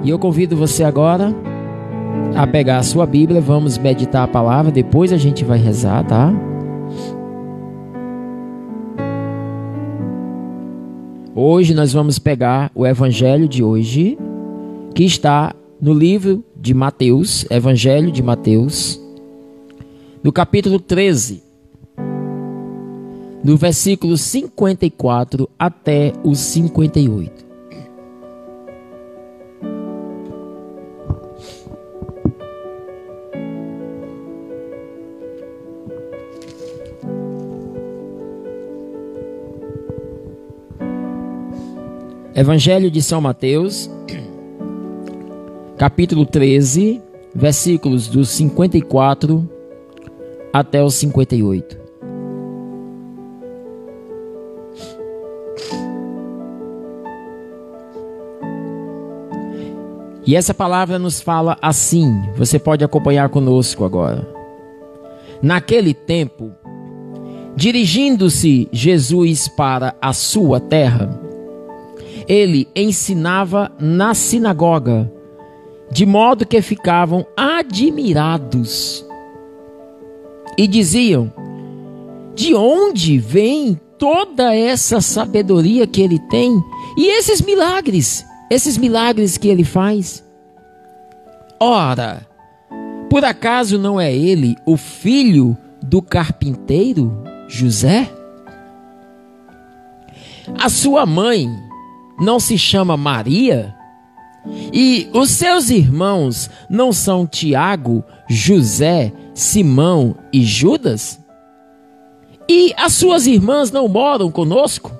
E eu convido você agora a pegar a sua Bíblia, vamos meditar a palavra, depois a gente vai rezar, tá? Hoje nós vamos pegar o evangelho de hoje, que está no livro de Mateus, Evangelho de Mateus, no capítulo 13, do versículo 54 até o 58. Evangelho de São Mateus, capítulo 13, versículos dos 54 até os 58. E essa palavra nos fala assim, você pode acompanhar conosco agora. Naquele tempo, dirigindo-se Jesus para a sua terra, ele ensinava na sinagoga, de modo que ficavam admirados e diziam: de onde vem toda essa sabedoria que ele tem e esses milagres que ele faz? Ora, por acaso não é ele o filho do carpinteiro José? A sua mãe não se chama Maria? E os seus irmãos não são Tiago, José, Simão e Judas? E as suas irmãs não moram conosco?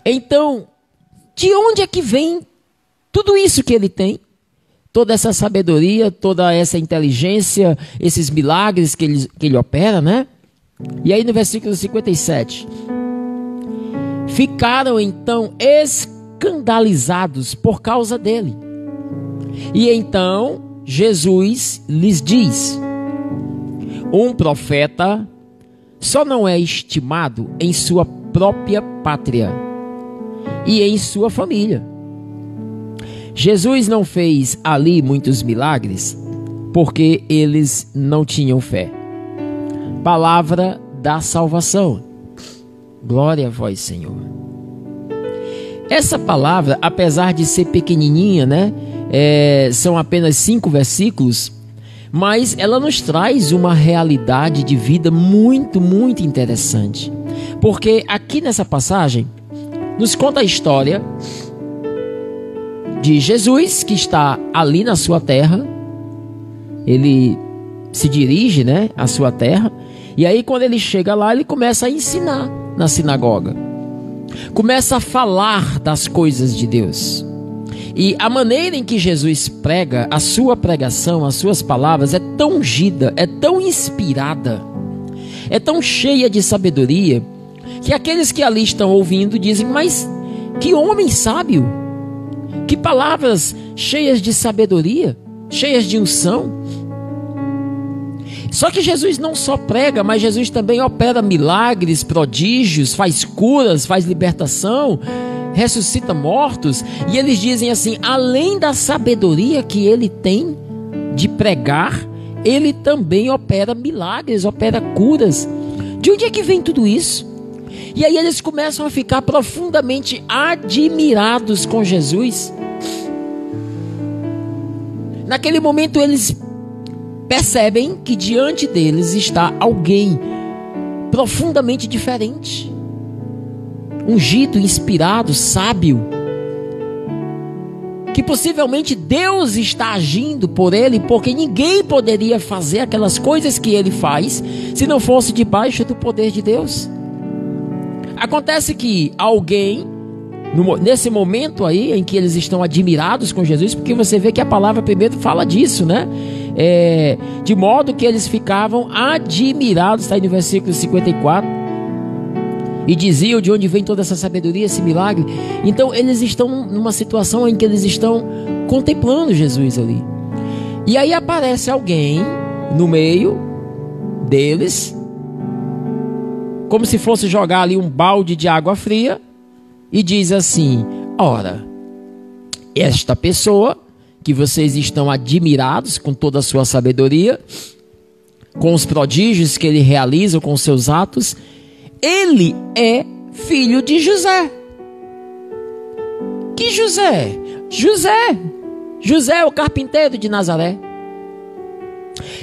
Então, de onde é que vem tudo isso que ele tem? Toda essa sabedoria, toda essa inteligência, esses milagres que ele opera, né? E aí no versículo 57... ficaram então escandalizados por causa dele. E então Jesus lhes diz: um profeta só não é estimado em sua própria pátria e em sua família. Jesus não fez ali muitos milagres porque eles não tinham fé. Palavra da salvação. Glória a vós, Senhor. Essa palavra, apesar de ser pequenininha, né? São apenas 5 versículos, mas ela nos traz uma realidade de vida muito, muito interessante. Porque aqui nessa passagem, nos conta a história de Jesus, que está ali na sua terra. Ele se dirige, né, à sua terra. E aí quando ele chega lá, ele começa a ensinar na sinagoga, começa a falar das coisas de Deus. E a maneira em que Jesus prega, a sua pregação, as suas palavras, é tão ungida, é tão inspirada, é tão cheia de sabedoria, que aqueles que ali estão ouvindo dizem: mas que homem sábio, que palavras cheias de sabedoria, cheias de unção. Só que Jesus não só prega, mas Jesus também opera milagres, prodígios, faz curas, faz libertação, ressuscita mortos. E eles dizem assim: além da sabedoria que ele tem de pregar, ele também opera milagres, opera curas. De onde é que vem tudo isso? E aí eles começam a ficar profundamente admirados com Jesus. Naquele momento eles percebem que diante deles está alguém profundamente diferente, ungido, inspirado, sábio, que possivelmente Deus está agindo por ele, porque ninguém poderia fazer aquelas coisas que ele faz se não fosse debaixo do poder de Deus. Acontece que alguém, nesse momento aí em que eles estão admirados com Jesus, porque você vê que a palavra primeiro fala disso, né? De modo que eles ficavam admirados, está aí no versículo 54, e diziam: de onde vem toda essa sabedoria, esse milagre? Então eles estão numa situação em que eles estão contemplando Jesus ali, e aí aparece alguém no meio deles, como se fosse jogar ali um balde de água fria, e diz assim: ora, esta pessoa que vocês estão admirados com toda a sua sabedoria, com os prodígios que ele realiza, com os seus atos, ele é filho de José. Que José? José é o carpinteiro de Nazaré.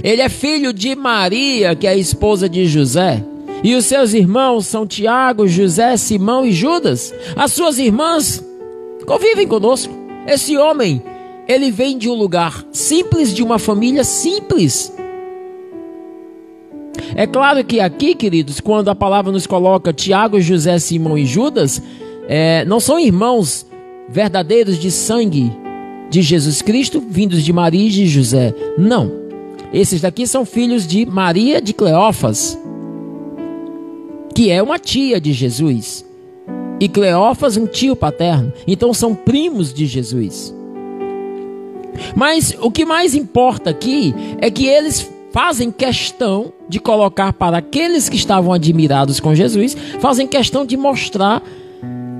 Ele é filho de Maria, que é a esposa de José. E os seus irmãos são Tiago, José, Simão e Judas. As suas irmãs convivem conosco. Esse homem, ele vem de um lugar simples, de uma família simples. É claro que aqui, queridos, quando a palavra nos coloca Tiago, José, Simão e Judas, não são irmãos verdadeiros de sangue de Jesus Cristo, vindos de Maria e de José. Não. Esses daqui são filhos de Maria de Cleófas, que é uma tia de Jesus. E Cleófas, um tio paterno. Então são primos de Jesus. Mas o que mais importa aqui é que eles fazem questão de colocar para aqueles que estavam admirados com Jesus, fazem questão de mostrar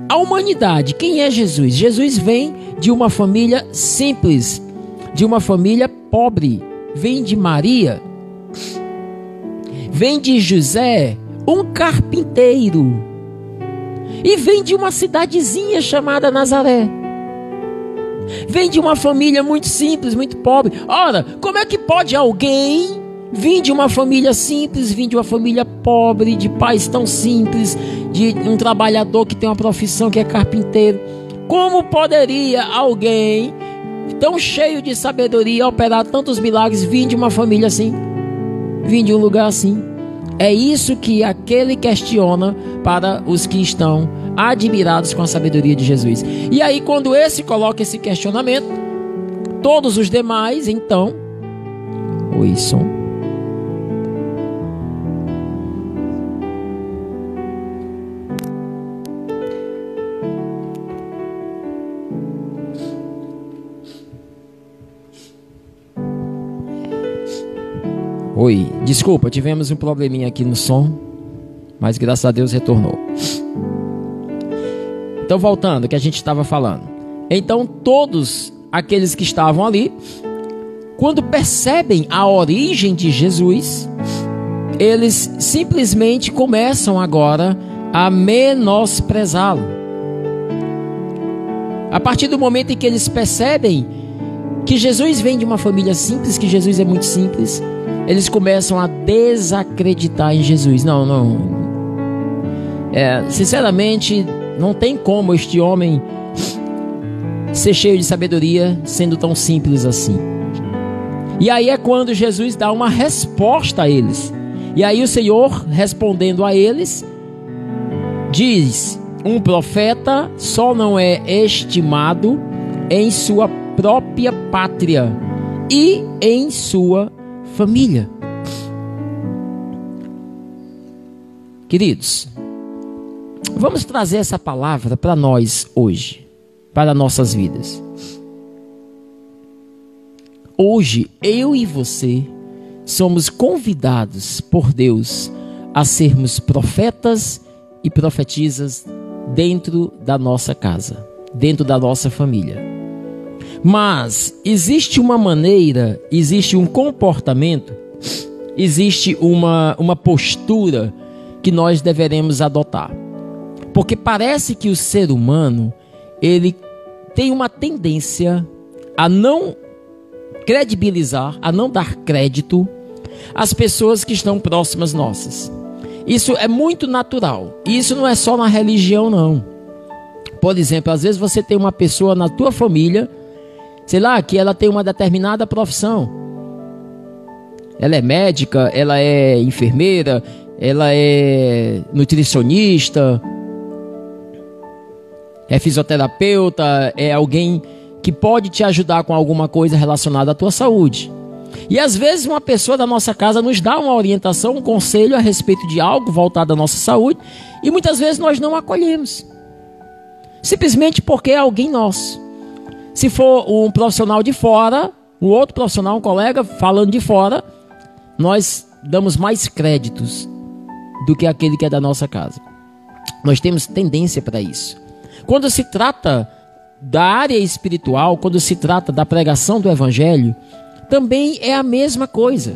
a humanidade. Quem é Jesus? Jesus vem de uma família simples, de uma família pobre. Vem de Maria, vem de José, um carpinteiro, e vem de uma cidadezinha chamada Nazaré. Vem de uma família muito simples, muito pobre. Ora, como é que pode alguém vir de uma família simples, vir de uma família pobre, de pais tão simples, de um trabalhador que tem uma profissão que é carpinteiro? Como poderia alguém tão cheio de sabedoria operar tantos milagres vir de uma família assim, vir de um lugar assim? É isso que aquele questiona para os que estão admirados com a sabedoria de Jesus. E aí, quando esse coloca esse questionamento, todos os demais, então, oi, som. Oi, desculpa, tivemos um probleminha aqui no som, mas graças a Deus retornou. Então, voltando ao que a gente estava falando. Então, todos aqueles que estavam ali, quando percebem a origem de Jesus, eles simplesmente começam agora a menosprezá-lo. A partir do momento em que eles percebem que Jesus vem de uma família simples, que Jesus é muito simples, eles começam a desacreditar em Jesus. Sinceramente, não tem como este homem ser cheio de sabedoria sendo tão simples assim. E aí é quando Jesus dá uma resposta a eles. E aí o Senhor, respondendo a eles, diz: um profeta só não é estimado em sua própria pátria e em sua família. Queridos, vamos trazer essa palavra para nós hoje, para nossas vidas. Hoje, eu e você somos convidados por Deus a sermos profetas e profetisas dentro da nossa casa, dentro da nossa família. Mas existe uma maneira, existe um comportamento, existe uma postura que nós deveremos adotar. Porque parece que o ser humano, ele tem uma tendência a não credibilizar, a não dar crédito às pessoas que estão próximas nossas. Isso é muito natural. E isso não é só na religião, não. Por exemplo, às vezes você tem uma pessoa na tua família, sei lá, que ela tem uma determinada profissão. Ela é médica, ela é enfermeira, ela é nutricionista, é fisioterapeuta, é alguém que pode te ajudar com alguma coisa relacionada à tua saúde. E às vezes uma pessoa da nossa casa nos dá uma orientação, um conselho a respeito de algo voltado à nossa saúde, e muitas vezes nós não acolhemos, simplesmente porque é alguém nosso. Se for um profissional de fora, um outro profissional, um colega falando de fora, nós damos mais créditos do que aquele que é da nossa casa. Nós temos tendência para isso. Quando se trata da área espiritual, quando se trata da pregação do evangelho, também é a mesma coisa.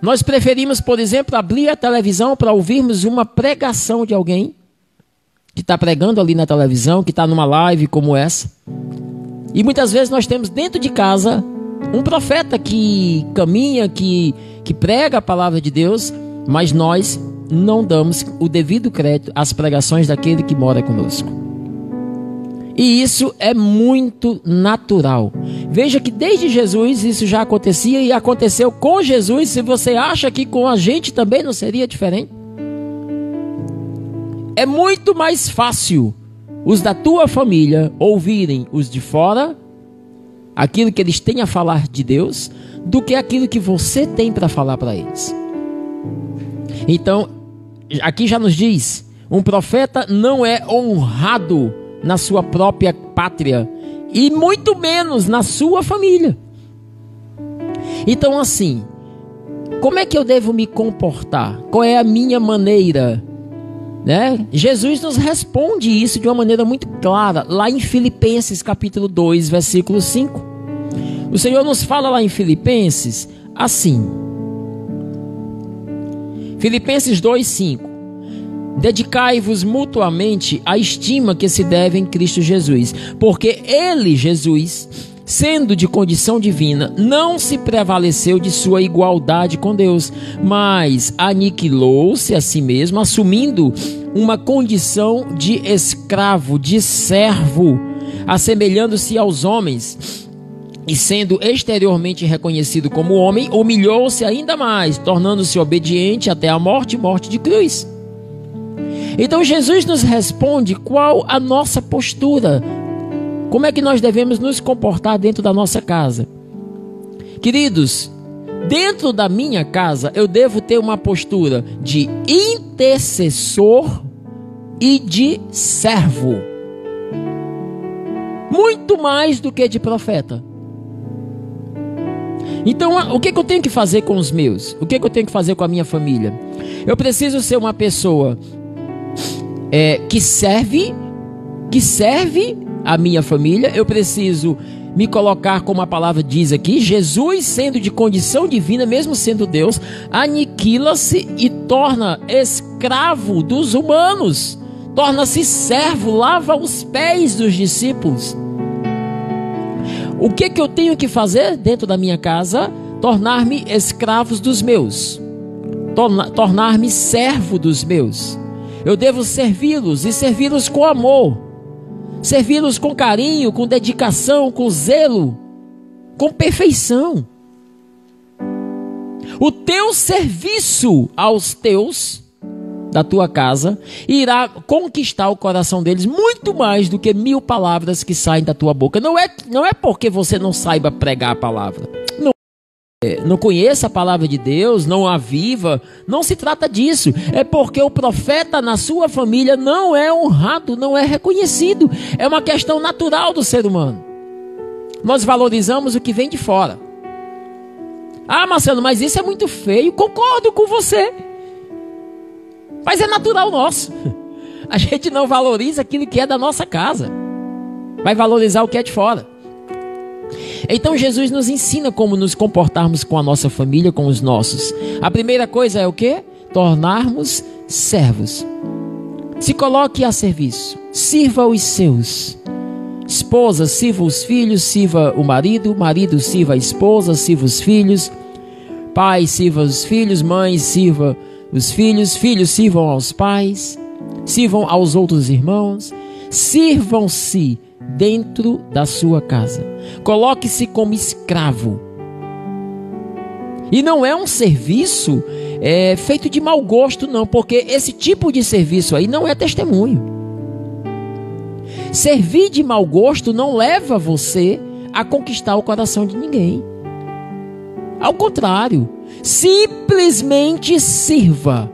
Nós preferimos, por exemplo, abrir a televisão para ouvirmos uma pregação de alguém que está pregando ali na televisão, que está numa live como essa. E muitas vezes nós temos dentro de casa um profeta que caminha, que prega a palavra de Deus, mas nós não damos o devido crédito às pregações daquele que mora conosco. E isso é muito natural. Veja que desde Jesus isso já acontecia e aconteceu com Jesus. Se você acha que com a gente também não seria diferente, é muito mais fácil os da tua família ouvirem os de fora, aquilo que eles têm a falar de Deus, do que aquilo que você tem para falar para eles. Então, aqui já nos diz, um profeta não é honrado na sua própria pátria e muito menos na sua família. Então, assim, como é que eu devo me comportar? Qual é a minha maneira? Né? Jesus nos responde isso de uma maneira muito clara, lá em Filipenses capítulo 2, versículo 5. O Senhor nos fala lá em Filipenses assim. Filipenses 2, 5. Dedicai-vos mutuamente à estima que se deve em Cristo Jesus, porque ele, Jesus, sendo de condição divina, não se prevaleceu de sua igualdade com Deus, mas aniquilou-se a si mesmo, assumindo uma condição de escravo, de servo, assemelhando-se aos homens, e sendo exteriormente reconhecido como homem, humilhou-se ainda mais, tornando-se obediente até a morte, morte de cruz. Então Jesus nos responde qual a nossa postura, como é que nós devemos nos comportar dentro da nossa casa. Queridos, dentro da minha casa eu devo ter uma postura de intercessor e de servo, muito mais do que de profeta. Então, o que eu tenho que fazer com os meus? O que eu tenho que fazer com a minha família? Eu preciso ser uma pessoa que serve a minha família. Eu preciso me colocar, como a palavra diz aqui, Jesus, sendo de condição divina, mesmo sendo Deus, aniquila-se e torna escravo dos humanos, torna-se servo, lava os pés dos discípulos. O que eu tenho que fazer dentro da minha casa? Tornar-me escravos dos meus, tornar-me servo dos meus. Eu devo servi-los e servi-los com amor, servi-los com carinho, com dedicação, com zelo, com perfeição. O teu serviço aos teus, da tua casa, irá conquistar o coração deles muito mais do que 1000 palavras que saem da tua boca. Não é porque você não saiba pregar a palavra, não conheça a palavra de Deus, não a viva, não se trata disso. É porque o profeta na sua família não é honrado, não é reconhecido. É uma questão natural do ser humano. Nós valorizamos o que vem de fora. Ah, Marcelo, mas isso é muito feio. Concordo com você, mas é natural nosso. A gente não valoriza aquilo que é da nossa casa, vai valorizar o que é de fora. Então Jesus nos ensina como nos comportarmos com a nossa família, com os nossos. A primeira coisa é o quê? Tornarmos servos. Se coloque a serviço, sirva os seus. Esposa, sirva os filhos, sirva o marido. Marido, sirva a esposa, sirva os filhos. Pai, sirva os filhos. Mãe, sirva os filhos. Filhos, sirvam aos pais. Sirvam aos outros irmãos. Sirvam-se dentro da sua casa. Coloque-se como escravo. E não é um serviço feito de mau gosto, não, porque esse tipo de serviço aí não é testemunho. Servir de mau gosto não leva você a conquistar o coração de ninguém. Ao contrário, simplesmente sirva,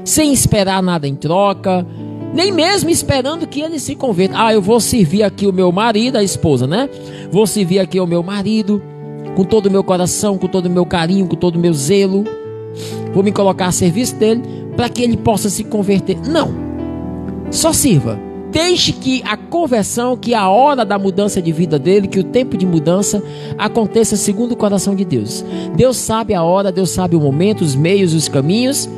sem esperar nada em troca, nem mesmo esperando que ele se converta. Ah, eu vou servir aqui o meu marido, a esposa, né? Vou servir aqui o meu marido com todo o meu coração, com todo o meu carinho, com todo o meu zelo. Vou me colocar a serviço dele para que ele possa se converter. Não, só sirva. Deixe que a conversão, que a hora da mudança de vida dele, que o tempo de mudança aconteça segundo o coração de Deus. Deus sabe a hora, Deus sabe o momento, os meios, os caminhos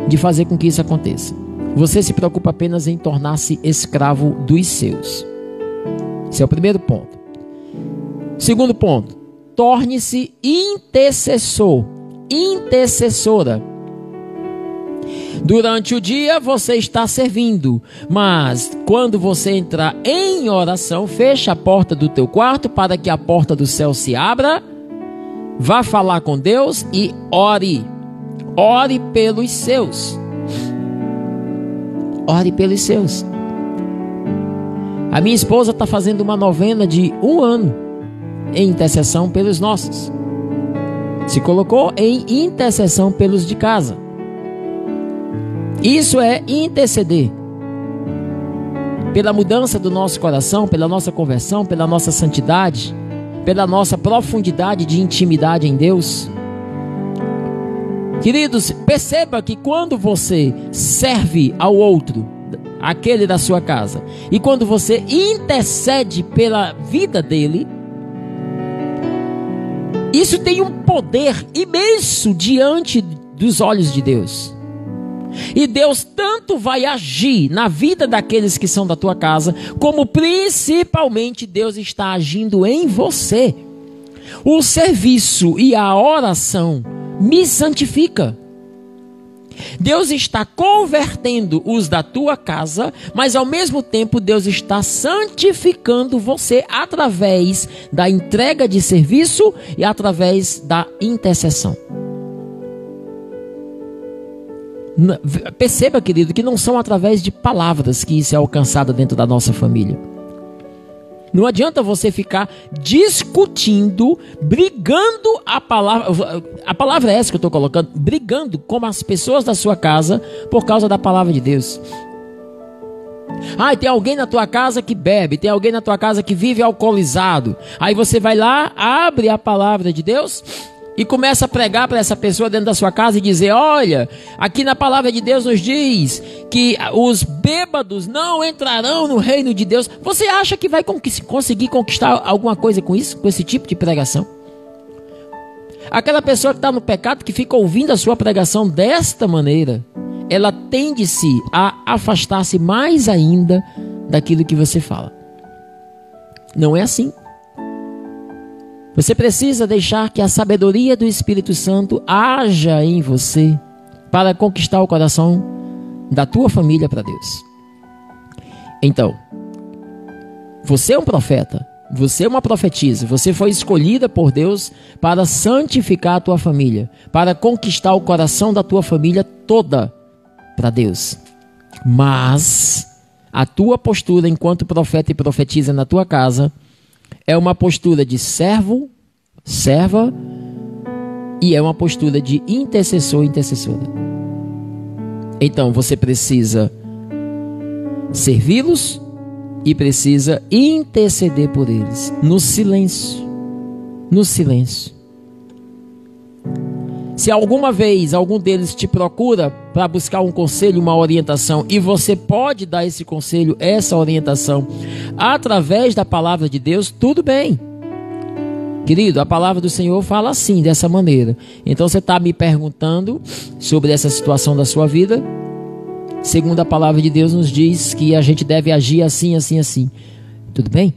de fazer com que isso aconteça. Você se preocupa apenas em tornar-se escravo dos seus. Esse é o primeiro ponto. Segundo ponto, torne-se intercessor, intercessora. Durante o dia você está servindo, mas quando você entrar em oração, fecha a porta do teu quarto para que a porta do céu se abra, vá falar com Deus e ore. Ore pelos seus. Ore pelos seus. A minha esposa está fazendo uma novena de 1 ano em intercessão pelos nossos. Se colocou em intercessão pelos de casa. Isso é interceder pela mudança do nosso coração, pela nossa conversão, pela nossa santidade, pela nossa profundidade de intimidade em Deus. Queridos, perceba que quando você serve ao outro, aquele da sua casa, e quando você intercede pela vida dele, isso tem um poder imenso diante dos olhos de Deus. E Deus tanto vai agir na vida daqueles que são da tua casa, como principalmente Deus está agindo em você. O serviço e a oração me santifica. Deus está convertendo os da tua casa, mas ao mesmo tempo Deus está santificando você através da entrega de serviço e através da intercessão. Perceba, querido, que não são através de palavras que isso é alcançado dentro da nossa família. Não adianta você ficar discutindo, brigando a palavra é essa que eu estou colocando, brigando com as pessoas da sua casa por causa da palavra de Deus. Tem alguém na tua casa que bebe, tem alguém na tua casa que vive alcoolizado. Aí você vai lá, abre a palavra de Deus e começa a pregar para essa pessoa dentro da sua casa e dizer: olha, aqui na palavra de Deus nos diz que os bêbados não entrarão no reino de Deus. Você acha que vai conseguir conquistar alguma coisa com isso, com esse tipo de pregação? Aquela pessoa que está no pecado, que fica ouvindo a sua pregação desta maneira, ela tende-se a afastar-se mais ainda daquilo que você fala. Não é assim. Você precisa deixar que a sabedoria do Espírito Santo haja em você para conquistar o coração da tua família para Deus. Então, você é um profeta, você é uma profetisa, você foi escolhida por Deus para santificar a tua família, para conquistar o coração da tua família toda para Deus. Mas a tua postura enquanto profeta e profetisa na tua casa é uma postura de servo, serva, e é uma postura de intercessor, intercessora. Então você precisa servi-los e precisa interceder por eles, no silêncio, no silêncio. Se alguma vez algum deles te procura para buscar um conselho, uma orientação, e você pode dar esse conselho, essa orientação, através da palavra de Deus, tudo bem. Querido, a palavra do Senhor fala assim, dessa maneira. Então você está me perguntando sobre essa situação da sua vida. Segundo a palavra de Deus nos diz que a gente deve agir assim, assim, assim. Tudo bem?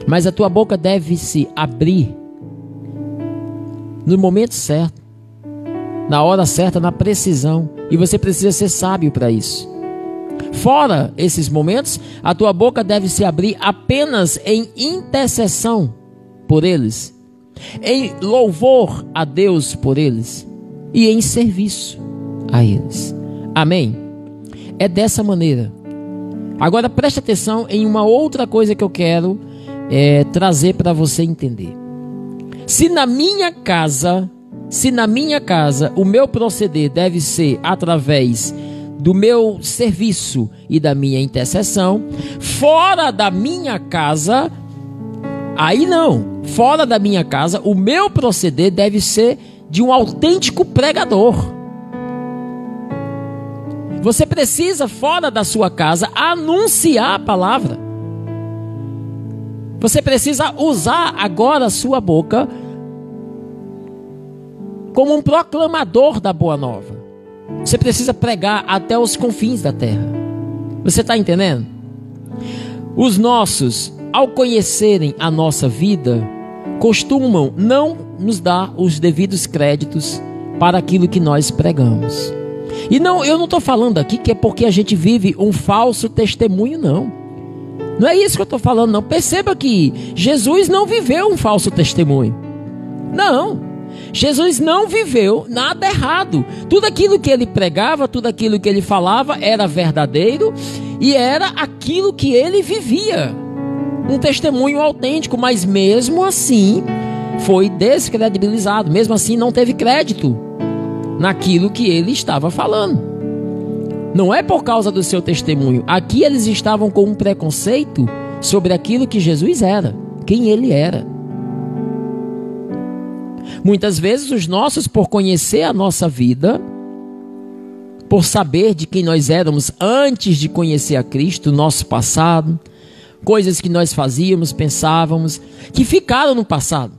Mas a tua boca deve se abrir no momento certo, na hora certa, na precisão. E você precisa ser sábio para isso. Fora esses momentos, a tua boca deve se abrir apenas em intercessão por eles, em louvor a Deus por eles e em serviço a eles. Amém? É dessa maneira. Agora preste atenção em uma outra coisa que eu quero trazer para você entender. Se na minha casa o meu proceder deve ser através do meu serviço e da minha intercessão, fora da minha casa, aí não. Fora da minha casa, o meu proceder deve ser de um autêntico pregador. Você precisa, fora da sua casa, anunciar a palavra. Você precisa usar agora a sua boca como um proclamador da boa nova. Você precisa pregar até os confins da terra. Você está entendendo? Os nossos, ao conhecerem a nossa vida, costumam não nos dar os devidos créditos para aquilo que nós pregamos. E não, eu não estou falando aqui que é porque a gente vive um falso testemunho, não. Não é isso que eu estou falando, não. Perceba que Jesus não viveu um falso testemunho. Não. Jesus não viveu nada errado. Tudo aquilo que ele pregava, tudo aquilo que ele falava era verdadeiro e era aquilo que ele vivia. Um testemunho autêntico, mas mesmo assim foi descredibilizado. Mesmo assim não teve crédito naquilo que ele estava falando. Não é por causa do seu testemunho. Aqui eles estavam com um preconceito sobre aquilo que Jesus era, quem ele era. Muitas vezes os nossos, por conhecer a nossa vida, por saber de quem nós éramos antes de conhecer a Cristo, nosso passado, coisas que nós fazíamos, pensávamos, que ficaram no passado.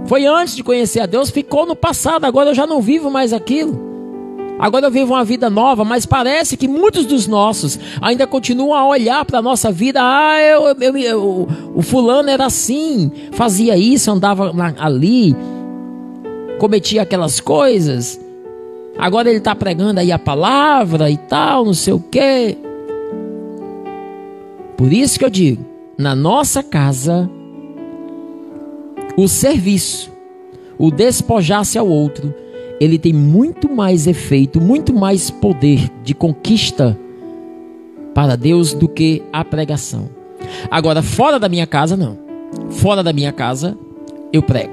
Foi antes de conhecer a Deus, ficou no passado, agora eu já não vivo mais aquilo. Agora eu vivo uma vida nova, mas parece que muitos dos nossos ainda continuam a olhar para a nossa vida. O fulano era assim, fazia isso, andava ali, cometia aquelas coisas. Agora ele está pregando aí a palavra e tal, não sei o quê. Por isso que eu digo, na nossa casa, o serviço, o despojar-se ao outro, ele tem muito mais efeito, muito mais poder de conquista para Deus do que a pregação. Agora, fora da minha casa, não. Fora da minha casa, eu prego.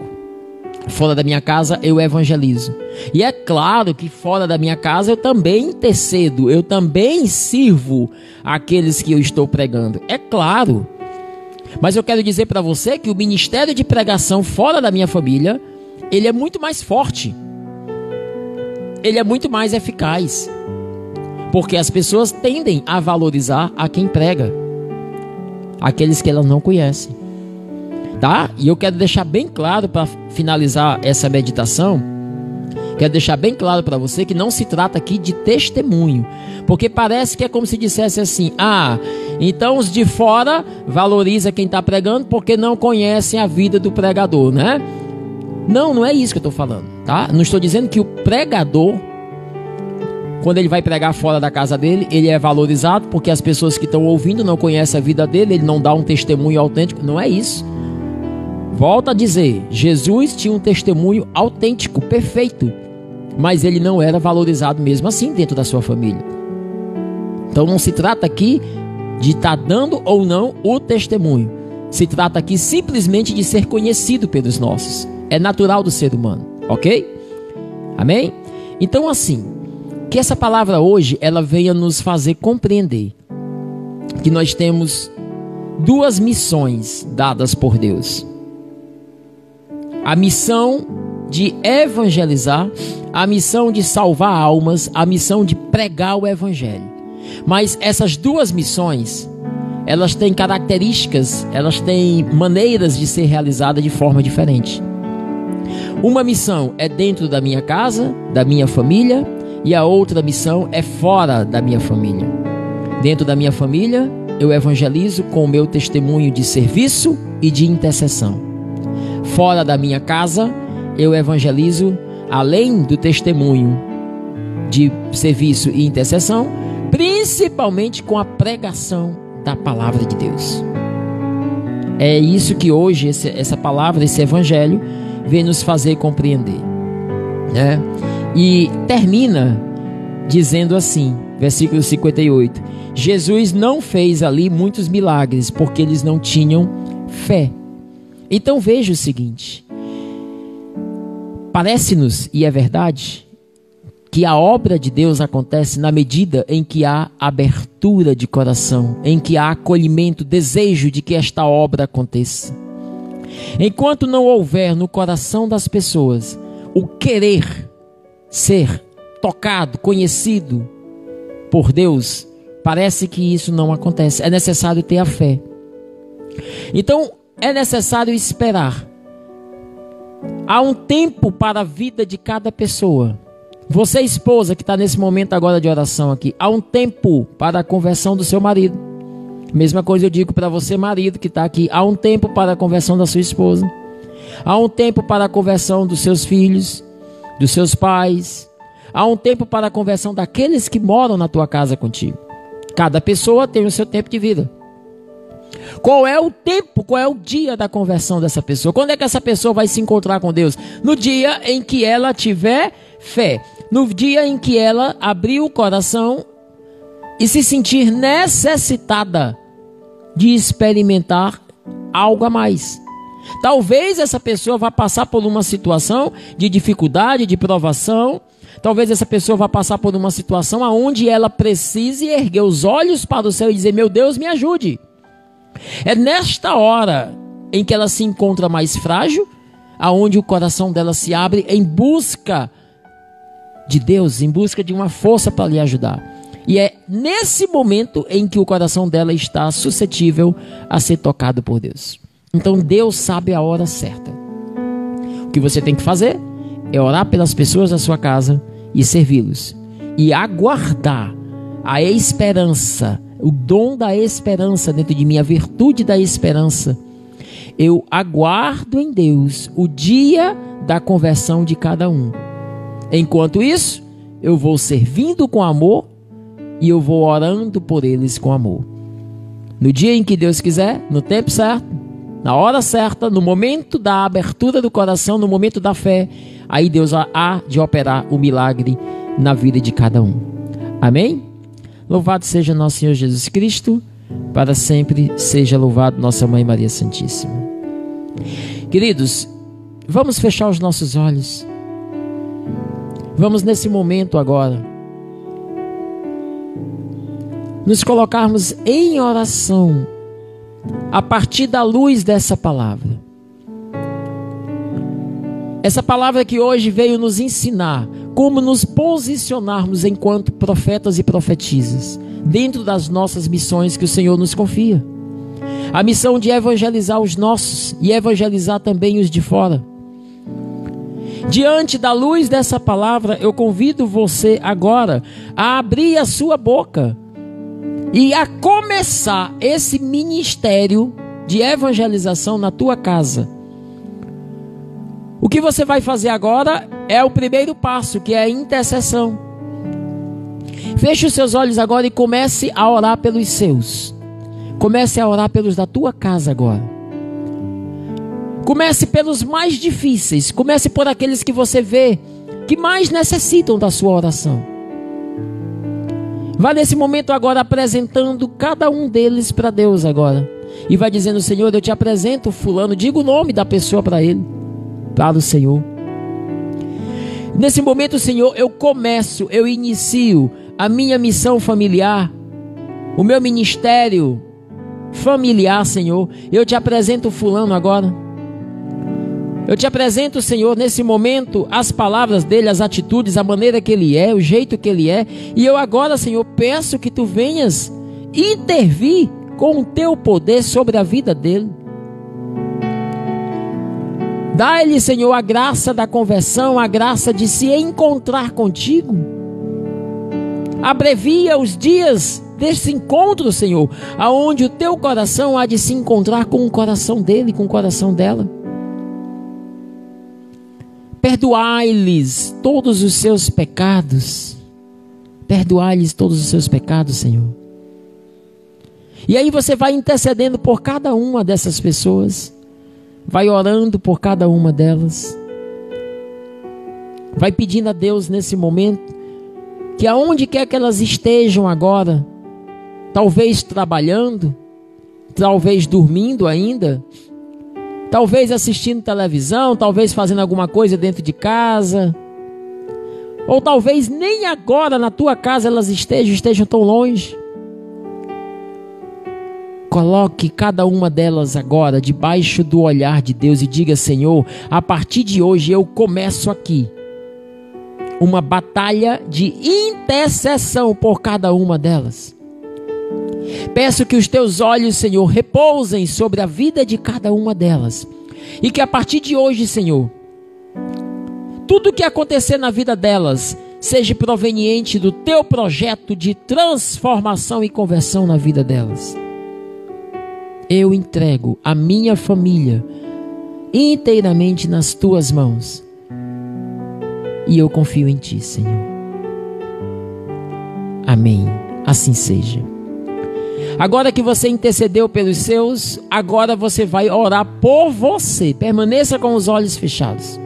Fora da minha casa, eu evangelizo. E é claro que fora da minha casa, eu também intercedo, eu também sirvo aqueles que eu estou pregando. É claro. Mas eu quero dizer para você que o ministério de pregação fora da minha família, ele é muito mais forte. Ele é muito mais eficaz, porque as pessoas tendem a valorizar a quem prega, aqueles que elas não conhecem, tá? E eu quero deixar bem claro, para finalizar essa meditação, quero deixar bem claro para você que não se trata aqui de testemunho, porque parece que é como se dissesse assim: então os de fora valorizam quem está pregando porque não conhecem a vida do pregador, né? Não, não é isso que eu estou falando, tá? Não estou dizendo que o pregador, quando ele vai pregar fora da casa dele, ele é valorizado porque as pessoas que estão ouvindo não conhecem a vida dele, ele não dá um testemunho autêntico. Não é isso. Volto a dizer, Jesus tinha um testemunho autêntico, perfeito, mas ele não era valorizado mesmo assim dentro da sua família. Então não se trata aqui de estar dando ou não o testemunho. Se trata aqui simplesmente de ser conhecido pelos nossos. É natural do ser humano, ok? Amém? Então assim, que essa palavra hoje, ela venha nos fazer compreender que nós temos duas missões dadas por Deus. A missão de evangelizar, a missão de salvar almas, a missão de pregar o evangelho. Mas essas duas missões, elas têm características, elas têm maneiras de ser realizadas de forma diferente. Uma missão é dentro da minha casa, da minha família, e a outra missão é fora da minha família. Dentro da minha família, eu evangelizo com o meu testemunho de serviço e de intercessão. Fora da minha casa, eu evangelizo, além do testemunho de serviço e intercessão, principalmente com a pregação da palavra de Deus. É isso que hoje essa palavra, esse evangelho, vem nos fazer compreender, né? E termina dizendo assim, versículo 58, Jesus não fez ali muitos milagres porque eles não tinham fé. Então veja o seguinte, parece-nos, e é verdade, que a obra de Deus acontece na medida em que há abertura de coração, em que há acolhimento, desejo de que esta obra aconteça. Enquanto não houver no coração das pessoas o querer ser tocado, conhecido por Deus, parece que isso não acontece. É necessário ter a fé. Então, é necessário esperar. Há um tempo para a vida de cada pessoa. Você, esposa, que está nesse momento agora de oração aqui, há um tempo para a conversão do seu marido. Mesma coisa eu digo para você, marido, que está aqui. Há um tempo para a conversão da sua esposa. Há um tempo para a conversão dos seus filhos, dos seus pais. Há um tempo para a conversão daqueles que moram na tua casa contigo. Cada pessoa tem o seu tempo de vida. Qual é o tempo, qual é o dia da conversão dessa pessoa? Quando é que essa pessoa vai se encontrar com Deus? No dia em que ela tiver fé. No dia em que ela abrir o coração e se sentir necessitada de experimentar algo a mais. Talvez essa pessoa vá passar por uma situação de dificuldade, de provação. Talvez essa pessoa vá passar por uma situação onde ela precise erguer os olhos para o céu e dizer: meu Deus, me ajude. É nesta hora em que ela se encontra mais frágil, aonde o coração dela se abre em busca de Deus, em busca de uma força para lhe ajudar. E é nesse momento em que o coração dela está suscetível a ser tocado por Deus. Então Deus sabe a hora certa. O que você tem que fazer é orar pelas pessoas da sua casa e servi-los. E aguardar a esperança, o dom da esperança dentro de mim, a virtude da esperança. Eu aguardo em Deus o dia da conversão de cada um. Enquanto isso, eu vou servindo com amor e eu vou orando por eles com amor. No dia em que Deus quiser, no tempo certo, na hora certa, no momento da abertura do coração, no momento da fé, aí Deus há de operar o milagre na vida de cada um. Amém? Louvado seja nosso Senhor Jesus Cristo, para sempre seja louvado nossa Mãe Maria Santíssima. Queridos, vamos fechar os nossos olhos. Vamos nesse momento agora nos colocarmos em oração a partir da luz dessa palavra. Essa palavra que hoje veio nos ensinar como nos posicionarmos enquanto profetas e profetisas dentro das nossas missões que o Senhor nos confia. A missão de evangelizar os nossos e evangelizar também os de fora. Diante da luz dessa palavra, eu convido você agora a abrir a sua boca e a começar esse ministério de evangelização na tua casa. O que você vai fazer agora é o primeiro passo, que é a intercessão. Feche os seus olhos agora e comece a orar pelos seus. Comece a orar pelos da tua casa agora. Comece pelos mais difíceis. Comece por aqueles que você vê que mais necessitam da sua oração. Vá nesse momento agora apresentando cada um deles para Deus agora. E vai dizendo: Senhor, eu te apresento fulano. Diga o nome da pessoa para ele, para o Senhor. Nesse momento, Senhor, eu inicio a minha missão familiar, o meu ministério familiar, Senhor. Eu te apresento fulano agora. Eu te apresento, Senhor, nesse momento, as palavras dele, as atitudes, a maneira que ele é, o jeito que ele é. E eu agora, Senhor, peço que tu venhas intervir com o teu poder sobre a vida dele. Dá-lhe, Senhor, a graça da conversão, a graça de se encontrar contigo. Abrevia os dias desse encontro, Senhor, aonde o teu coração há de se encontrar com o coração dele, com o coração dela. Perdoai-lhes todos os seus pecados. Perdoai-lhes todos os seus pecados, Senhor. E aí você vai intercedendo por cada uma dessas pessoas. Vai orando por cada uma delas. Vai pedindo a Deus nesse momento que aonde quer que elas estejam agora, talvez trabalhando, talvez dormindo ainda, talvez assistindo televisão, talvez fazendo alguma coisa dentro de casa, ou talvez nem agora na tua casa elas estejam tão longe. Coloque cada uma delas agora debaixo do olhar de Deus e diga: Senhor, a partir de hoje eu começo aqui uma batalha de intercessão por cada uma delas. Peço que os teus olhos, Senhor, repousem sobre a vida de cada uma delas. E que a partir de hoje, Senhor, tudo que acontecer na vida delas seja proveniente do teu projeto de transformação e conversão na vida delas. Eu entrego a minha família inteiramente nas tuas mãos. E eu confio em ti, Senhor. Amém. Assim seja. Agora que você intercedeu pelos seus, agora você vai orar por você. Permaneça com os olhos fechados.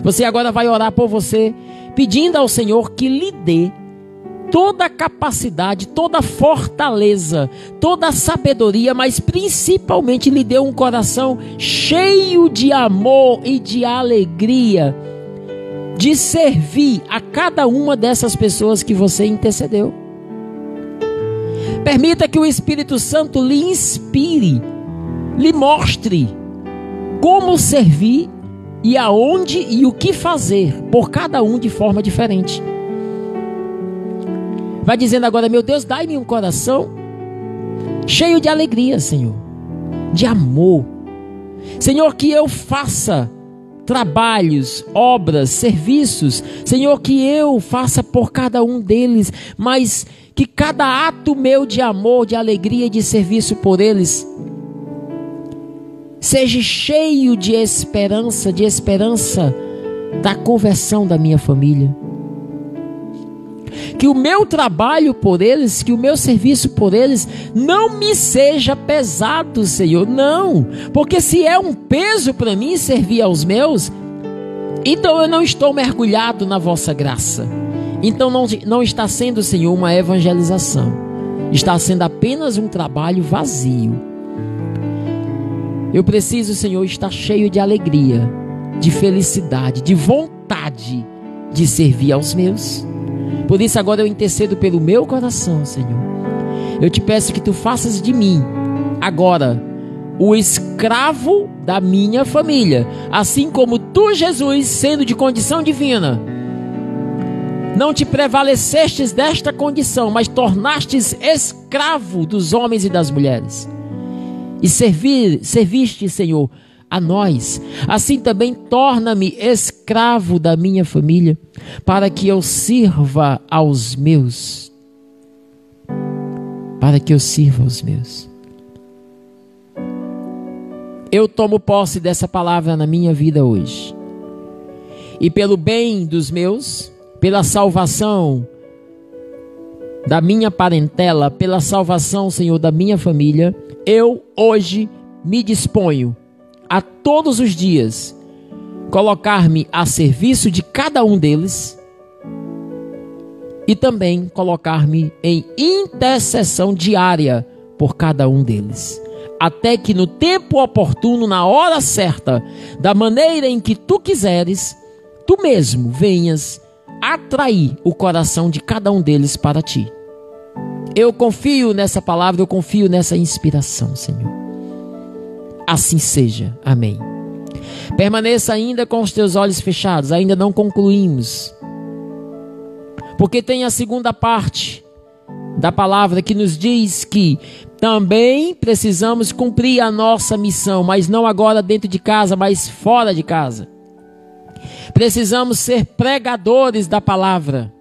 Você agora vai orar por você, pedindo ao Senhor que lhe dê toda a capacidade, toda a fortaleza, toda a sabedoria, mas principalmente lhe dê um coração cheio de amor e de alegria, de servir a cada uma dessas pessoas que você intercedeu. Permita que o Espírito Santo lhe inspire, lhe mostre como servir e aonde e o que fazer por cada um de forma diferente. Vai dizendo agora: meu Deus, dai-me um coração cheio de alegria, Senhor, de amor. Senhor, que eu faça trabalhos, obras, serviços, Senhor, que eu faça por cada um deles, mas que cada ato meu de amor, de alegria e de serviço por eles seja cheio de esperança da conversão da minha família. Que o meu trabalho por eles, que o meu serviço por eles não me seja pesado, Senhor, não, porque se é um peso para mim servir aos meus, então eu não estou mergulhado na vossa graça. Então não está sendo, Senhor, uma evangelização, está sendo apenas um trabalho vazio. Eu preciso, Senhor, estar cheio de alegria, de felicidade, de vontade de servir aos meus. Por isso agora eu intercedo pelo meu coração, Senhor. Eu te peço que tu faças de mim agora o escravo da minha família, assim como tu, Jesus, sendo de condição divina, não te prevalecestes desta condição, mas tornastes escravo dos homens e das mulheres. E serviste, Senhor, a nós. Assim também torna-me escravo da minha família, para que eu sirva aos meus. Para que eu sirva aos meus. Eu tomo posse dessa palavra na minha vida hoje. E pelo bem dos meus, pela salvação da minha parentela, pela salvação, Senhor, da minha família, eu hoje me disponho a todos os dias colocar-me a serviço de cada um deles e também colocar-me em intercessão diária por cada um deles, até que no tempo oportuno, na hora certa, da maneira em que tu quiseres, tu mesmo venhas atrair o coração de cada um deles para ti. Eu confio nessa palavra, eu confio nessa inspiração, Senhor. Assim seja. Amém. Permaneça ainda com os teus olhos fechados, ainda não concluímos. Porque tem a segunda parte da palavra que nos diz que também precisamos cumprir a nossa missão, mas não agora dentro de casa, mas fora de casa. Precisamos ser pregadores da palavra.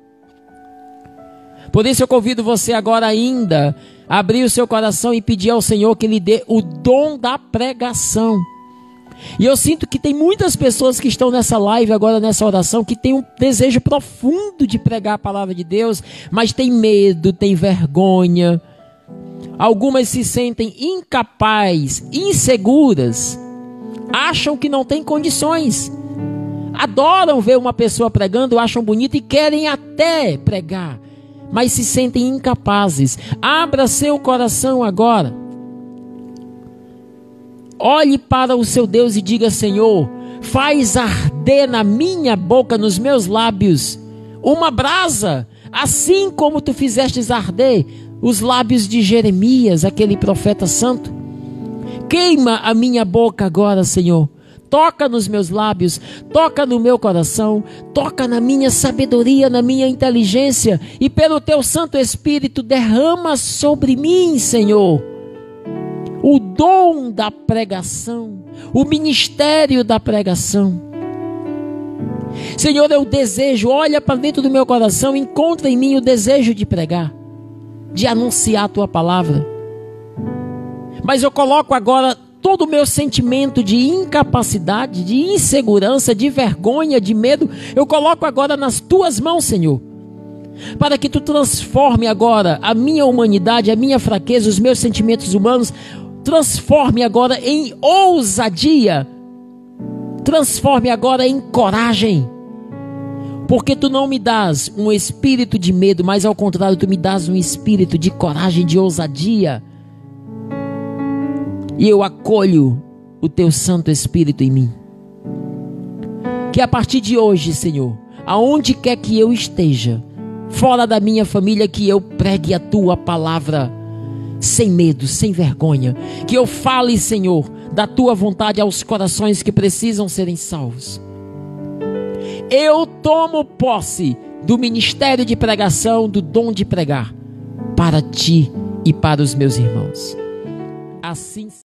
Por isso eu convido você agora ainda a abrir o seu coração e pedir ao Senhor que lhe dê o dom da pregação. E eu sinto que tem muitas pessoas que estão nessa live agora, nessa oração, que tem um desejo profundo de pregar a palavra de Deus, mas tem medo, tem vergonha. Algumas se sentem incapazes, inseguras, acham que não têm condições. Adoram ver uma pessoa pregando, acham bonito e querem até pregar, mas se sentem incapazes. Abra seu coração agora. Olhe para o seu Deus e diga: Senhor, faz arder na minha boca, nos meus lábios, uma brasa, assim como tu fizestes arder os lábios de Jeremias, aquele profeta santo. Queima a minha boca agora, Senhor. toca nos meus lábios, toca no meu coração, toca na minha sabedoria, na minha inteligência, e pelo teu Santo Espírito derrama sobre mim, Senhor, o dom da pregação, o ministério da pregação. Senhor, eu desejo, olha para dentro do meu coração, encontra em mim o desejo de pregar, de anunciar a tua palavra. Mas eu coloco agora todo o meu sentimento de incapacidade, de insegurança, de vergonha, de medo, eu coloco agora nas tuas mãos, Senhor, para que tu transforme agora a minha humanidade, a minha fraqueza, os meus sentimentos humanos, transforme agora em ousadia, transforme agora em coragem, porque tu não me dás um espírito de medo, mas ao contrário, tu me dás um espírito de coragem, de ousadia. E eu acolho o teu Santo Espírito em mim. Que a partir de hoje, Senhor, aonde quer que eu esteja, fora da minha família, que eu pregue a tua palavra sem medo, sem vergonha. Que eu fale, Senhor, da tua vontade aos corações que precisam serem salvos. Eu tomo posse do ministério de pregação, do dom de pregar, para ti e para os meus irmãos. Assim